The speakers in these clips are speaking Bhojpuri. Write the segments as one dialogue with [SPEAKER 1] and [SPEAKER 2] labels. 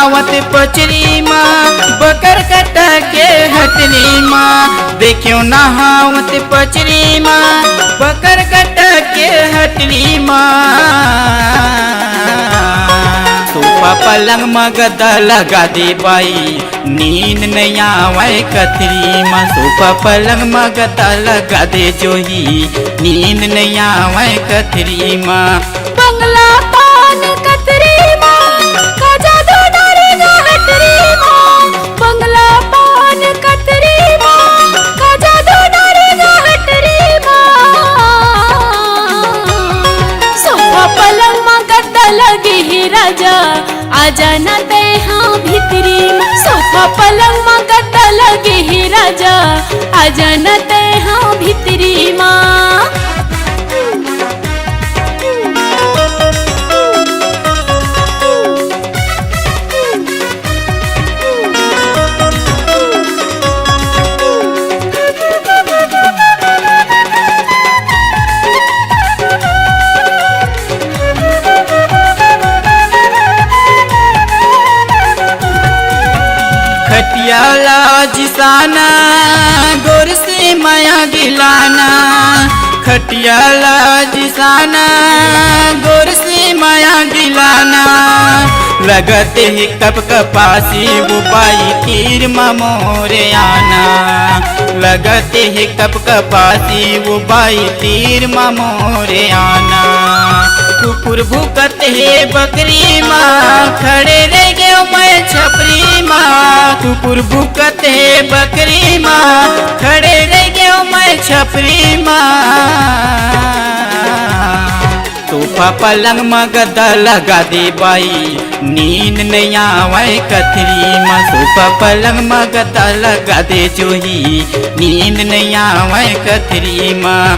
[SPEAKER 1] नहावत पचरी माँ बकर कटा के हटरी माँ देखियो नहावत पचरी माँ बकर कटा के हटरी माँ सोफा पलंग में गद्दा लगा दे बाई नींद नहीं आवे कतरी माँ सोफा पलंग में गद्दा लगा दे जोही नींद नहीं आवे कतरी माँ
[SPEAKER 2] बंगला पान कतरी माँ का जादू डालेगा हटरी माँ बंगला पान कतरी माँ का जादू डालेगा हटरी माँ सोफा पलंग में गद्दा लगे ही राजा आजा न दे हाँ भीतरी सोफा पलंग में गद्दा लगे ही राजा आजा न दे हाँ भीतरी माँ
[SPEAKER 1] खटियाला जिसाना गोर से माया गिलाना खटियाला जिसाना गोर से माया गिलाना लगते ही कप कपासी वो बाई तीर मोरे आना लगते ही कप कपासी वो बाई तीर मोरे आना कुकुर भूकत है बकरी माँ खड़े रह गए मैं छपरी माँ कुकुर भूकत है बकरी माँ खड़े रह गए मैं छपरी माँ सोफा पलंग में गद्दा लगा दे बाई नींद नहीं आवे कतरी माँ सोफा पलंग में गद्दा लगा दे जोही नींद नहीं आवे कतरी माँ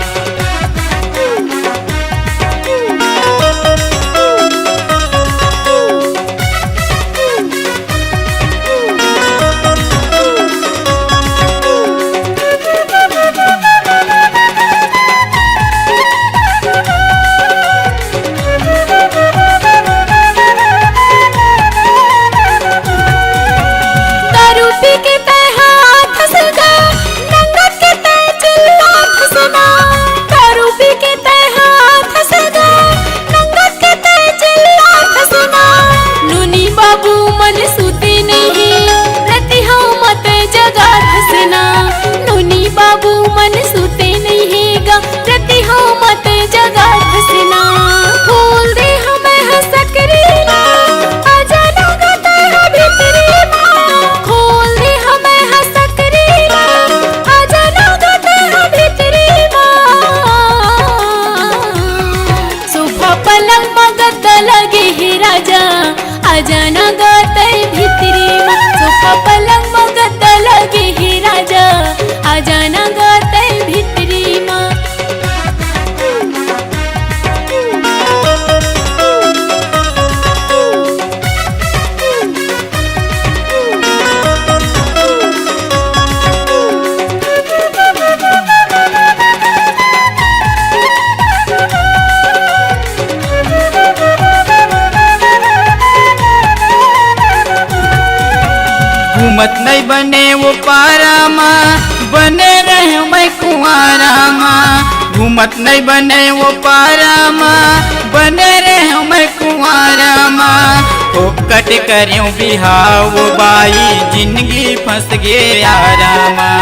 [SPEAKER 2] आजाना गाते भीतरी सोफा पलंग में गद्दा लगे ही राजा आजाना गाते भीतरी माँ
[SPEAKER 1] घूमत नहीं बने वो पारा माँ बने रहे मैं कुआरा माँ घूमत नहीं बने वो पारा माँ बने रहे मैं कुआरा माँ कट करूँ बिहाव वो बाई जिंदगी फंस गे यारा माँ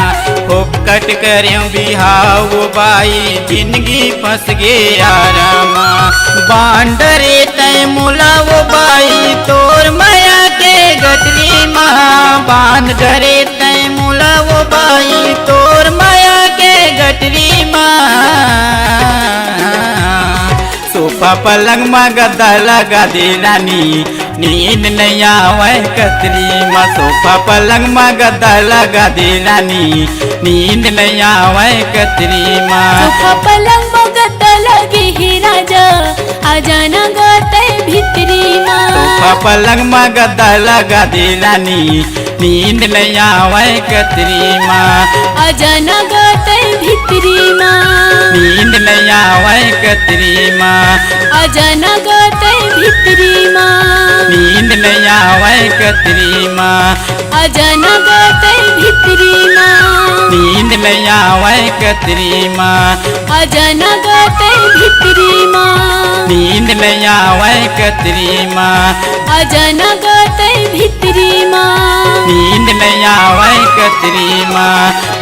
[SPEAKER 1] कट करूँ बिहाव वो बाई जिंदगी फंस गे यारा माँ बांडरे तय मुला वो बाई तोर माया के गटरी माँ बांध डरे तय मुला वो बाई तोर माया के गटरी माँ सोफा पलंग में गद्दा लगा दे रानी नींद नहीं आवे कतरी माँ सोफा पलंग में गद्दा लगा दे रानी नींद नहीं आवे कतरी माँ
[SPEAKER 2] सोफा पलंग में गद्दा लगे ही राजा आजाना गाते भीतरी माँ
[SPEAKER 1] सोफा पलंग में गद्दा लगा दे रानी नींद नहीं आवे कतरी माँ
[SPEAKER 2] आजाना गाते भीतरी माँ
[SPEAKER 1] नींद नहीं आवे कतरी माँ
[SPEAKER 2] आजाना गाते भितरी माँ
[SPEAKER 1] नींद नहीं आवे कतरी माँ
[SPEAKER 2] अजन गते भितरी माँ
[SPEAKER 1] नींद नहीं आवे कतरी माँ
[SPEAKER 2] अजन गते भितरी माँ
[SPEAKER 1] नींद नहीं आवे कतरी माँ
[SPEAKER 2] अजन गते भितरी माँ
[SPEAKER 1] नींद नहीं आवे कतरी माँ